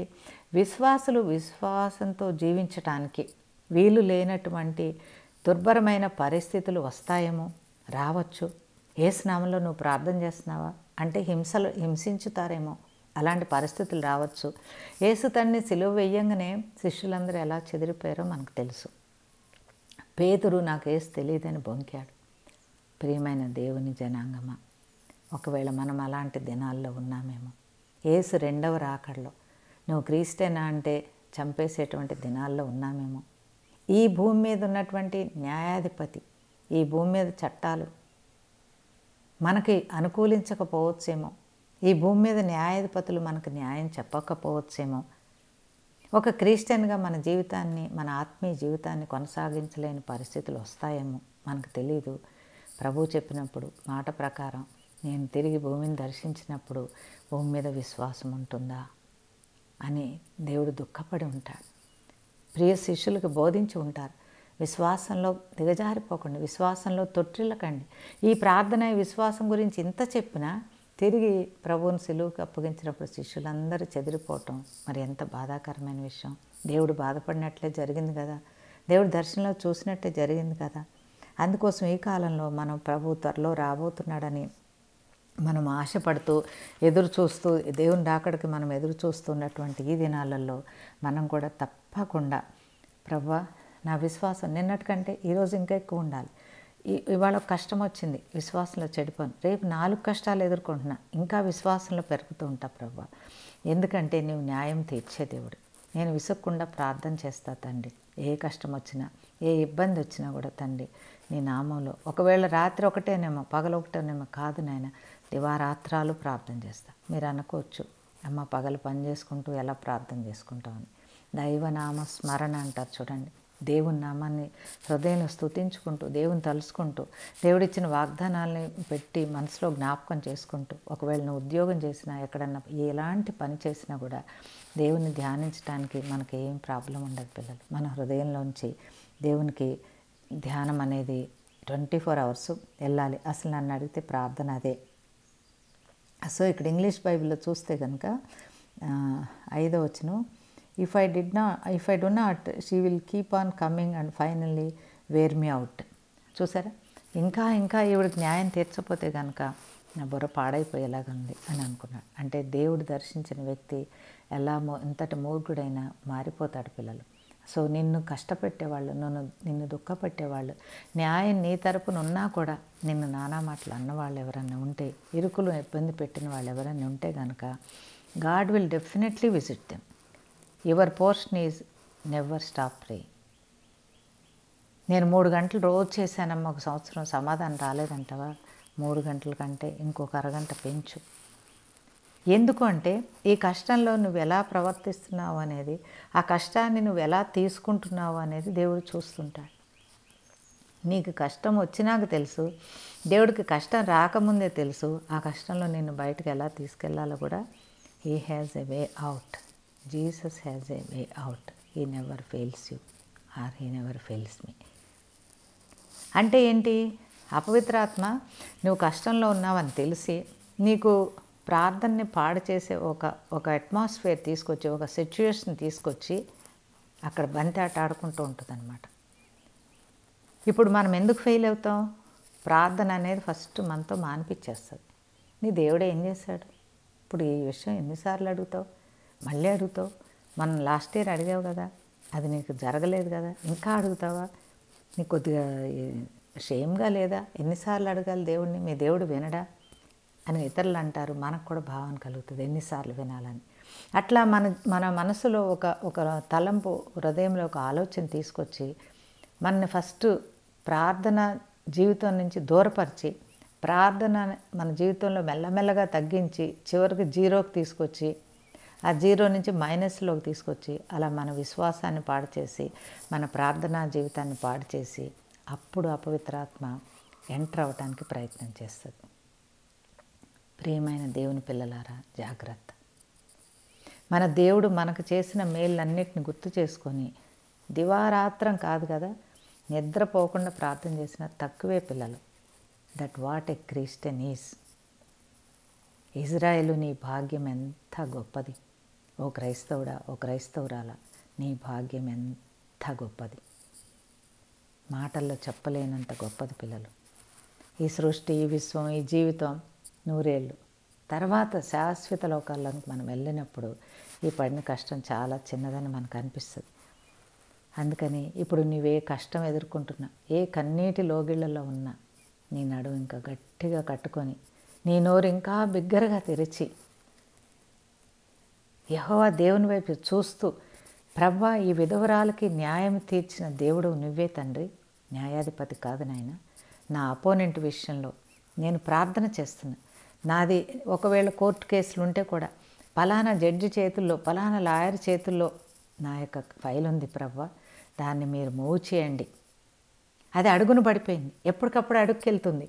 విశ్వాసులు విశ్వాసంతో జీవించటానికి వీలు లేనటువంటి దుర్భరమైన పరిస్థితులు వస్తాయేమో, రావచ్చు. యేసు నామములో నువ్వు ప్రార్థన చేస్తున్నావా అంటే హింసించుతారేమో, అలాంటి పరిస్థితులు రావచ్చు. యేసు తండ్రిని సిలువ వేయంగానే శిష్యులందరూ ఎలా చెదిరిపోయారో మనకు తెలుసు. పేతురు నాకు యేసు తెలియదని బొంకాడు. ప్రియమైన దేవుని జనాంగమా, ఒకవేళ మనం అలాంటి దినాల్లో ఉన్నామేమో, యేసు రెండవ రాకడలో నువ్వు క్రిస్టియనా అంటే చంపేసేటువంటి దినాల్లో ఉన్నామేమో. ఈ భూమి మీద ఉన్నటువంటి న్యాయాధిపతి, ఈ భూమి మీద చట్టాలు మనకి అనుకూలించకపోవచ్చేమో, ఈ భూమి మీద న్యాయాధిపతులు మనకు న్యాయం చెప్పకపోవచ్చేమో. ఒక క్రిస్టియన్గా మన జీవితాన్ని, మన ఆత్మీయ జీవితాన్ని కొనసాగించలేని పరిస్థితులు వస్తాయేమో, మనకు తెలీదు. ప్రభు చెప్పినప్పుడు మాట ప్రకారం నేను తిరిగి భూమిని దర్శించినప్పుడు భూమి మీద విశ్వాసం ఉంటుందా అని దేవుడు దుఃఖపడి ఉంటాడు. ప్రియ శిష్యులకు బోధించి ఉంటారు, విశ్వాసంలో దిగజారిపోకండి, విశ్వాసంలో తొట్టిల్లకండి. ఈ ప్రార్థన విశ్వాసం గురించి ఇంత చెప్పినా తిరిగి ప్రభువుని సిలువకు అప్పగించినప్పుడు శిష్యులందరూ చెదిరిపోవటం మరి ఎంత బాధాకరమైన విషయం. దేవుడు బాధపడినట్లే జరిగింది కదా, దేవుడు దర్శనంలో చూసినట్టే జరిగింది కదా. అందుకోసం ఈ కాలంలో మనం ప్రభు త్వరలో రాబోతున్నాడని మనం ఆశపడుతూ ఎదురు చూస్తూ, దేవుని రాకడికి మనం ఎదురు చూస్తున్నటువంటి ఈ దినాలలో మనం కూడా తప్పకుండా ప్రభువా నా విశ్వాసం నిన్నటికంటే ఈరోజు ఇంకా ఎక్కువ ఉండాలి. ఇవాళ కష్టం వచ్చింది, విశ్వాసంలో చెడిపోను, రేపు 4 కష్టాలు ఎదుర్కొంటున్నా, ఇంకా విశ్వాసంలో పెరుగుతూ ఉంటా ప్రభువా. ఎందుకంటే నీవు న్యాయం తీర్చే దేవుడు. నేను విసుక్కుండా ప్రార్థన చేస్తా తండ్రి. ఏ కష్టం వచ్చినా, ఏ ఇబ్బంది వచ్చినా కూడా తండ్రి నీ నామంలో, ఒకవేళ రాత్రి ఒకటేనేమో పగలు ఒకటేనేమో కాదు నాయన, దివారాత్రాలు ప్రార్థన చేస్తా. మీరు అనుకోవచ్చు, అమ్మ పగలు పని చేసుకుంటూ ఎలా ప్రార్థన చేసుకుంటామని. దైవనామ స్మరణ అంటారు చూడండి, దేవుని నామాన్ని హృదయంలో స్తుతించుకుంటూ, దేవుని తలుసుకుంటూ, దేవుడిచ్చిన వాగ్దానాలని పెట్టి మనసులో జ్ఞాపకం చేసుకుంటూ, ఒకవేళ నువ్వు ఉద్యోగం చేసినా, ఎక్కడన్నా ఎలాంటి పని చేసినా కూడా దేవుని ధ్యానించడానికి మనకి ఏం ప్రాబ్లం ఉండదు పిల్లలు. మన హృదయంలోంచి దేవునికి ధ్యానం అనేది 24 hours వెళ్ళాలి. అసలు నన్ను అడిగితే ప్రార్థన అదే. సో ఇక్కడ ఇంగ్లీష్ బైబిల్లో చూస్తే కనుక 5వ వచనం, if I do not she will keep on coming and finally wear me out. చూసారా, ఇంకా ఈవిడికి న్యాయం తీర్చపోతే కనుక నా బుర్ర పాడైపోయేలాగా ఉంది అని అనుకున్నాడు. అంటే దేవుడు దర్శించిన వ్యక్తి ఎలా ఎంతటి మూర్ఖుడైనా మారిపోతాడు పిల్లలు. సో నిన్ను కష్టపెట్టేవాళ్ళు, నిన్ను దుఃఖపెట్టేవాళ్ళు, న్యాయం నీ తరపున ఉన్నా కూడా నిన్ను నానా మాటలు అన్నవాళ్ళు ఎవరన్నా ఉంటే, ఇరుకులు ఇబ్బంది పెట్టిన వాళ్ళు ఎవరైనా ఉంటే కనుక God will definitely visit them. Your portion is never stop praying. నేను 3 గంటలు రోజు చేశానమ్మా, ఒక సంవత్సరం సమాధానం రాలేదంటావా? 3 గంటల కంటే ఇంకొక అరగంట పెంచు. ఎందుకు అంటే ఈ కష్టంలో నువ్వు ఎలా ప్రవర్తిస్తున్నావు అనేది, ఆ కష్టాన్ని నువ్వు ఎలా తీసుకుంటున్నావు అనేది దేవుడు చూస్తుంటాడు. నీకు కష్టం వచ్చినాక తెలుసు, దేవుడికి కష్టం రాకముందే తెలుసు. ఆ కష్టంలో నిన్ను బయటకు ఎలా తీసుకెళ్లాలో కూడా he has a way out. Jesus has a way out. He never fails you or he never fails me. అంటే ఏంటి? అపవిత్రాత్మ నువ్వు కష్టంలో ఉన్నావని తెలిసి నీకు ప్రార్థనని పాడు చేసే ఒక అట్మాస్ఫియర్ తీసుకొచ్చి, ఒక సిచ్యుయేషన్ తీసుకొచ్చి అక్కడ బంతి ఆట ఆడుకుంటూ ఉంటుంది అన్నమాట. ఇప్పుడు మనం ఎందుకు ఫెయిల్ అవుతాం? ప్రార్థన అనేది ఫస్ట్ మనతో మానిపించేస్తుంది. నీ దేవుడు ఏం చేశాడు? ఇప్పుడు ఈ విషయం ఎన్నిసార్లు అడుగుతావు? మళ్ళీ అడుగుతావు. మనం లాస్ట్ ఇయర్ అడిగావు కదా, అది నీకు జరగలేదు కదా, ఇంకా అడుగుతావా? నీకు కొద్దిగా షేమ్గా లేదా? ఎన్నిసార్లు అడగాలి దేవుడిని? మీ దేవుడు వినడా అని ఇతరులు అంటారు. మనకు కూడా భావన కలుగుతుంది ఎన్నిసార్లు వినాలని. అట్లా మన మనసులో ఒక తలంపు, హృదయంలో ఒక ఆలోచన తీసుకొచ్చి మనని ఫస్ట్ ప్రార్థన జీవితం నుంచి దూరపరిచి, ప్రార్థన మన జీవితంలో మెల్లమెల్లగా తగ్గించి, చివరికి 0కి తీసుకొచ్చి, ఆ 0 నుంచి మైనస్లోకి తీసుకొచ్చి, అలా మన విశ్వాసాన్ని పాడు చేసి, మన ప్రార్థనా జీవితాన్ని పాడు చేసి, అప్పుడు అపవిత్రాత్మ ఎంటర్ అవ్వటానికి ప్రయత్నం చేస్తుంది. ప్రియమైన దేవుని పిల్లలారా, జాగ్రత్త. మన దేవుడు మనకు చేసిన మేళ్ళన్నిటిని గుర్తు చేసుకొని, దివారాత్రం కాదు కదా, నిద్రపోకుండా ప్రార్థన చేసిన తక్కువే పిల్లలు. That what a Christian is. Israel, నీ భాగ్యం ఎంత గొప్పది. ఓ క్రైస్తవుడా, ఓ క్రైస్తవురాలా, నీ భాగ్యం ఎంత గొప్పది. మాటల్లో చెప్పలేనంత గొప్పది పిల్లలు. ఈ సృష్టి, ఈ విశ్వం, ఈ జీవితం 100 ఏళ్ళు తర్వాత శాశ్వత లోకాల్లోకి మనం వెళ్ళినప్పుడు ఈ పడిన కష్టం చాలా చిన్నదని మనకు అనిపిస్తుంది. అందుకని ఇప్పుడు నువ్వే కష్టం ఎదుర్కొంటున్నా, ఏ కన్నీటి లోగిళ్లలో ఉన్నా, నీ నడుము ఇంకా గట్టిగా కట్టుకొని, నీ నోరు ఇంకా బిగ్గరగా తెరిచి, యెహోవా దేవుని వైపు చూస్తూ, ప్రభువా, ఈ విధవరాలకి న్యాయం తీర్చిన దేవుడు నువ్వే తండ్రి, న్యాయాధిపతి కాదు నాయన. నా అపోనెంట్ విషయంలో నేను ప్రార్థన చేస్తున్నా. నాది ఒకవేళ కోర్టు కేసులు ఉంటే కూడా పలానా జడ్జి చేతుల్లో, పలానా లాయర్ చేతుల్లో నా యొక్క ఫైల్ ఉంది ప్రభువా, దాన్ని మీరు మూవ్ చేయండి. అది అడుగును పడిపోయింది, ఎప్పటికప్పుడు అడుగుకెళ్తుంది.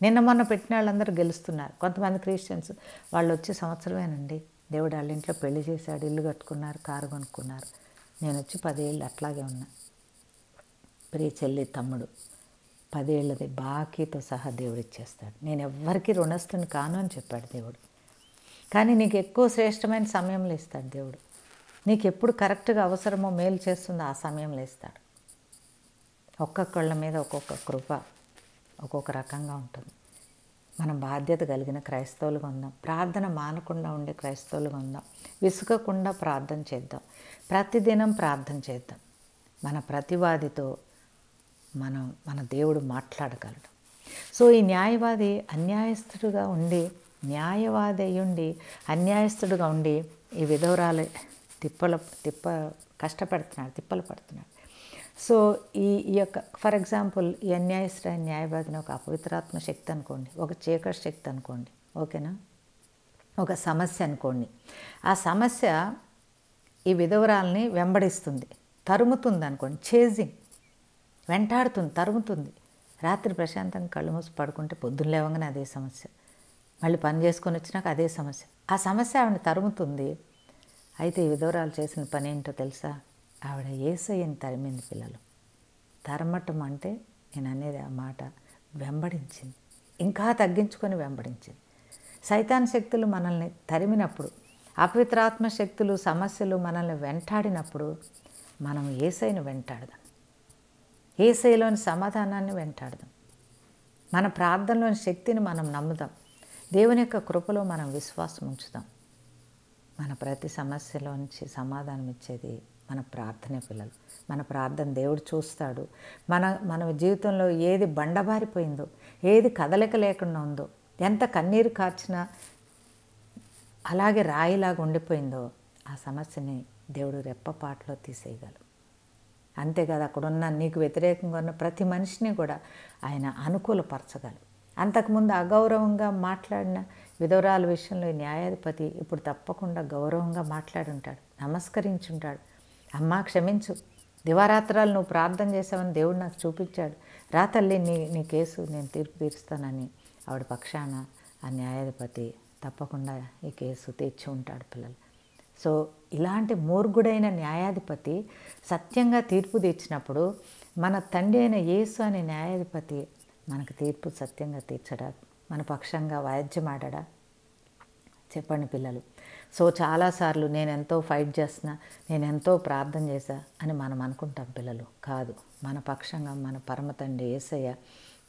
నిన్న మొన్న పెట్టిన వాళ్ళందరూ గెలుస్తున్నారు. కొంతమంది క్రిస్టియన్స్ వాళ్ళు వచ్చి సంవత్సరమేనండి, దేవుడు వాళ్ళ ఇంట్లో పెళ్లి చేశాడు, ఇల్లు కట్టుకున్నారు, కారు కొనుక్కున్నారు. నేను వచ్చి 10 ఏళ్ళు అట్లాగే ఉన్నా. ప్రియ చెల్లి, తమ్ముడు, 10 ఏళ్ళది బాకీతో సహా దేవుడు ఇచ్చేస్తాడు. నేను ఎవ్వరికీ రుణస్తుని కాను అని చెప్పాడు దేవుడు. కానీ నీకు ఎక్కువ శ్రేష్టమైన సమయంలో ఇస్తాడు దేవుడు. నీకు ఎప్పుడు కరెక్ట్గా అవసరమో, మేలు చేస్తుందో ఆ సమయంలో ఇస్తాడు. ఒక్కొక్కళ్ళ మీద ఒక్కొక్క కృప ఒక్కొక్క రకంగా ఉంటుంది. మనం బాధ్యత కలిగిన క్రైస్తవులుగా ఉందాం. ప్రార్థన మానకుండా ఉండే క్రైస్తవులుగా ఉందాం. విసుగకుండా ప్రార్థన చేద్దాం. ప్రతిదినం ప్రార్థన చేద్దాం. మన ప్రతివాదితో మన దేవుడు మాట్లాడగలడు. సో ఈ న్యాయవాది అన్యాయస్తుడుగా ఉండి, న్యాయవాది అయ్యుండి అన్యాయస్తుడుగా ఉండి ఈ విధవరాలు తిప్పలు పడుతున్నాడు. సో ఈ యొక్క ఫర్ ఎగ్జాంపుల్ ఈ అన్యాయస్తుడైన న్యాయవాదిని ఒక అపవిత్రాత్మ శక్తి అనుకోండి, ఒక చీకటి శక్తి అనుకోండి, ఓకేనా, ఒక సమస్య అనుకోండి. ఆ సమస్య ఈ విధవరాల్ని వెంబడిస్తుంది, తరుముతుంది అనుకోండి, చేజింగ్, వెంటాడుతుంది, తరుముతుంది. రాత్రి ప్రశాంతంగా కళ్ళు మూసి పడుకుంటే పొద్దున్న లేవగానే అదే సమస్య, మళ్ళీ పని చేసుకొని వచ్చినాక అదే సమస్య. ఆ సమస్య ఆవిడని తరుముతుంది. అయితే ఈ విధవరాలు చేసిన పని ఏంటో తెలుసా? ఆవిడ యేసయ్యని తరిమింది. పిల్లలు, తరమటం అంటే నేను అనేది ఆ మాట, వెంబడించింది, ఇంకా తగ్గించుకొని వెంబడించింది. సైతాన్ శక్తులు మనల్ని తరిమినప్పుడు, అపవిత్రాత్మ శక్తులు, సమస్యలు మనల్ని వెంటాడినప్పుడు మనం యేసయ్యని వెంటాడదాం, యేసయ్యలోని సమాధానాన్ని వెంటాడదాం, మన ప్రార్థనలోని శక్తిని మనం నమ్ముదాం, దేవుని యొక్క కృపలో మనం విశ్వాసం ఉంచుదాం. మన ప్రతి సమస్యలోంచి సమాధానం ఇచ్చేది మన ప్రార్థనే పిల్లలు. మన ప్రార్థన దేవుడు చూస్తాడు. మన జీవితంలో ఏది బండబారిపోయిందో, ఏది కదలిక లేకుండా ఉందో, ఎంత కన్నీరు కార్చినా అలాగే రాయిలాగా ఉండిపోయిందో, ఆ సమస్యని దేవుడు రెప్పపాటులో తీసేయగలడు. అంతేకాదు, అక్కడున్న నీకు వ్యతిరేకంగా ఉన్న ప్రతి మనిషిని కూడా ఆయన అనుకూలపరచగలడు. అంతకుముందు అగౌరవంగా మాట్లాడిన విధవరాల విషయంలో న్యాయాధిపతి ఇప్పుడు తప్పకుండా గౌరవంగా మాట్లాడి ఉంటాడు, నమస్కరించుంటాడు. అమ్మా క్షమించు, దివారాత్రాలు నువ్వు ప్రార్థన చేసావని దేవుడు నాకు చూపించాడు, రా తల్లి నీ కేసు నేను తీర్పు తీరుస్తానని ఆవిడ పక్షాన ఆ న్యాయాధిపతి తప్పకుండా ఈ కేసు తీర్చి ఉంటాడు పిల్లలు. సో ఇలాంటి మూర్ఖుడైన న్యాయాధిపతి సత్యంగా తీర్పు తీర్చినప్పుడు మన తండ్రి అయిన యేసు అనే న్యాయాధిపతి మనకు తీర్పు సత్యంగా తీర్చడా, మన పక్షంగా వాద్యమాడా? చెప్పండి పిల్లలు. సో చాలాసార్లు నేను ఎంతో ఫైట్ చేస్తున్నా, నేను ఎంతో ప్రార్థన చేశా అని మనం అనుకుంటాం పిల్లలు. కాదు, మన పక్షంగా మన పరమ తండ్రి యేసయ్య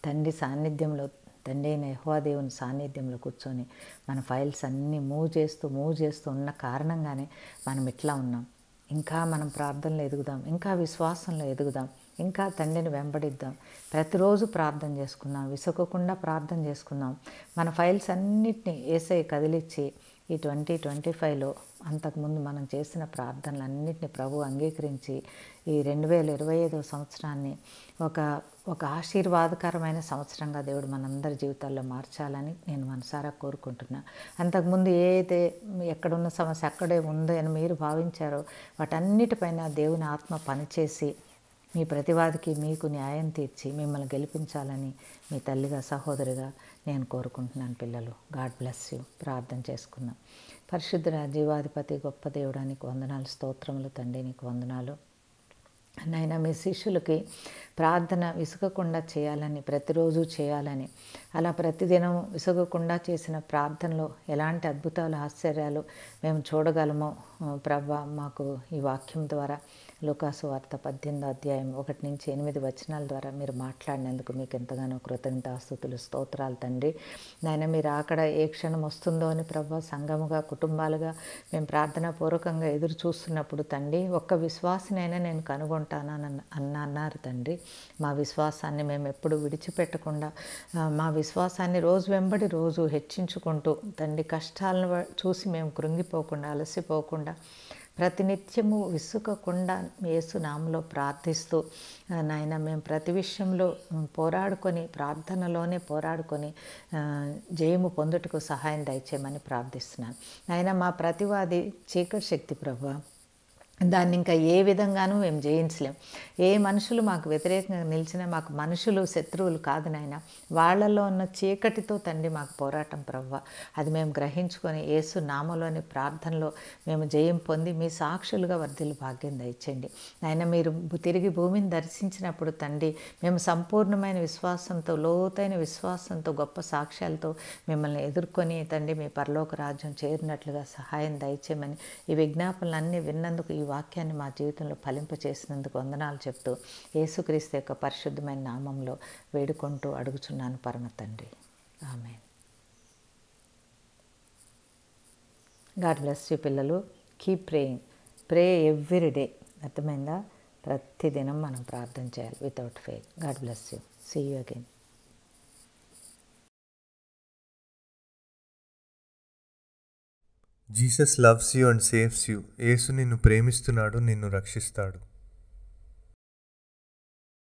తండ్రి సాన్నిధ్యంలో, తండ్రి అయిన యెహోవా దేవుని సాన్నిధ్యంలో కూర్చొని మన ఫైల్స్ అన్నీ మూవ్ చేస్తూ ఉన్న కారణంగానే మనం ఇట్లా ఉన్నాం. ఇంకా మనం ప్రార్థనలో ఎదుగుదాం, ఇంకా విశ్వాసంలో ఎదుగుదాం, ఇంకా తండ్రిని వెంబడిద్దాం. ప్రతిరోజు ప్రార్థన చేసుకుందాం, విసుగకుండా ప్రార్థన చేసుకుందాం. మన ఫైల్స్ అన్నిటినీ యేసయ్య కదిలిచ్చి ఈ 2025లో అంతకుముందు మనం చేసిన ప్రార్థనలన్నింటినీ ప్రభు అంగీకరించి ఈ 2025వ సంవత్సరాన్ని ఒక ఆశీర్వాదకరమైన సంవత్సరంగా దేవుడు మనందరి జీవితాల్లో మార్చాలని నేను మనసారా కోరుకుంటున్నా. అంతకుముందు ఏదైతే ఎక్కడున్న సమస్య అక్కడే ఉందో అని మీరు భావించారో వాటన్నిటిపైన దేవుని ఆత్మ పనిచేసి మీ ప్రతివాదికి మీకు న్యాయం తీర్చి మిమ్మల్ని గెలిపించాలని మీ తల్లిగా, సహోదరిగా నేను కోరుకుంటున్నాను పిల్లలు. God bless you. ప్రార్థన చేసుకుందాం. పరిశుద్ధ జీవాధిపతి గొప్ప దేవుడానికి వందనాలు, స్తోత్రములు తండ్రి, నీకు వందనాలు. నాయన, మీ శిష్యులకి ప్రార్థన విసుగకుండా చేయాలని, ప్రతిరోజు చేయాలని, అలా ప్రతిదినం విసుగకుండా చేసిన ప్రార్థనలో ఎలాంటి అద్భుతాలు, ఆశ్చర్యాలు మేము చూడగలమో ప్రభా, మాకు ఈ వాక్యం ద్వారా లూకాసు వార్త 18వ అధ్యాయం 1-8 వచనాల ద్వారా మీరు మాట్లాడినందుకు మీకు ఎంతగానో కృతజ్ఞతాస్తుతులు, స్తోత్రాలు తండ్రి. నాయన, మీరు అక్కడ ఏ క్షణం వస్తుందో అని ప్రభా, సంఘముగా, కుటుంబాలుగా మేము ప్రార్థనాపూర్వకంగా ఎదురు చూస్తున్నప్పుడు తండ్రి, ఒక్క విశ్వాసనైనా నేను కనుగొంటానని అన్నారు తండ్రి. మా విశ్వాసాన్ని మేము ఎప్పుడు విడిచిపెట్టకుండా, మా విశ్వాసాన్ని రోజు వెంబడి రోజు హెచ్చించుకుంటూ తండ్రి, కష్టాలను చూసి మేము కృంగిపోకుండా, అలసిపోకుండా, ప్రతినిత్యము విసుకకుండా యేసు నామములో ప్రార్థిస్తూ నాయన, మేము ప్రతి విషయంలో పోరాడుకొని, ప్రార్థనలోనే పోరాడుకొని జయము పొందుటకు సహాయం దయచేయమని ప్రార్థిస్తున్నాను. నాయన, మా ప్రతివాది చీకటి శక్తి ప్రభువా, దాన్ని ఇంకా ఏ విధంగానూ మేము జయించలేం. ఏ మనుషులు మాకు వ్యతిరేకంగా నిలిచినా మాకు మనుషులు శత్రువులు కాదు నాయన, వాళ్ళల్లో ఉన్న చీకటితో తండ్రి మాకు పోరాటం ప్రవ్వ. అది మేము గ్రహించుకొని యేసు నామలోని ప్రార్థనలో మేము జయం పొంది మీ సాక్షులుగా వర్ధిల్లు భాగ్యం దయచేయండి నాయన. మీరు తిరిగి భూమిని దర్శించినప్పుడు తండ్రి, మేము సంపూర్ణమైన విశ్వాసంతో, లోతైన విశ్వాసంతో, గొప్ప సాక్ష్యాలతో మిమ్మల్ని ఎదుర్కొని తండ్రి మీ పరలోక రాజ్యం చేరినట్లుగా సహాయం దయచేయమని ఈ విజ్ఞాపనలన్నీ విన్నందుకు, ఈ వాక్యాన్ని మా జీవితంలో ఫలింపచేసినందుకు వందనాలు చెప్తూ యేసుక్రీస్తు యొక్క పరిశుద్ధమైన నామంలో వేడుకుంటూ అడుగుచున్నాను పరమ తండ్రి. ఆమేన్. గాడ్ బ్లెస్ యూ పిల్లలు. Keep praying. Pray every day. అర్థమైందా? ప్రతిదినం మనం ప్రార్థన చేయాలి without fail. God bless you. See you again. Jesus loves you and saves you. యేసు నిన్ను ప్రేమిస్తున్నాడు, నిన్ను రక్షిస్తాడు.